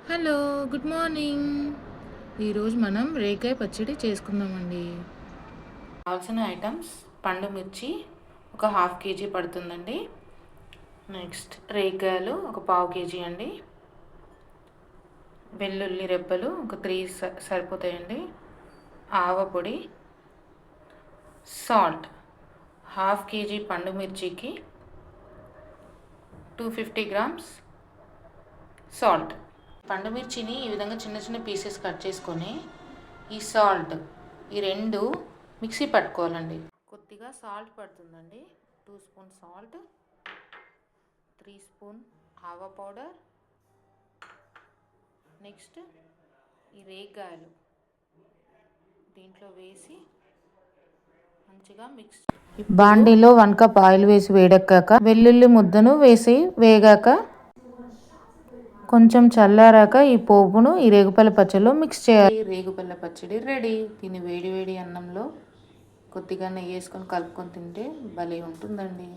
Hello, good morning. ఈరోజు మనం రేకాయ పచ్చడి చేసుకుందామండి. కావాల్సిన ఐటమ్స్ పండు మిర్చి ఒక 1/2 కేజీ పడుతుందండి. నెక్స్ట్ రేకాయలు ఒక 1/2 కేజీ అండి. వెల్లుల్లి రెబ్బలు ఒక 3 సరిపోతాయండి. ఆవ పొడి, సాల్ట్ 1/2 కేజీ పండు మిర్చికి 250 గ్రామ్స్ సాల్ట్. పండు మిర్చిని ఈ విధంగా చిన్న చిన్న పీసెస్ కట్ చేసుకొని ఈ సాల్ట్ ఈ రెండు మిక్సీ పట్టుకోవాలండి. కొద్దిగా సాల్ట్ పడుతుందండి. 2 స్పూన్ సాల్ట్, 3 స్పూన్ ఆవ పౌడర్. నెక్స్ట్ ఈ రేగాయలు దీంట్లో వేసి మంచిగా మిక్స్. బాండీలో 1 కప్ ఆయిల్ వేసి వేడెక్కాక వెల్లుల్లి ముద్దను వేసి వేగాక కొంచెం చల్లారాక ఈ పోపును ఈ రేగుపల్ల పచ్చడిలో మిక్స్ చేయాలి. రేగుపల్ల పచ్చడి రెడీ. దీన్ని వేడి వేడి అన్నంలో కొద్దిగా నెయ్యి వేసుకొని కలుపుకొని తింటే భలే ఉంటుందండి.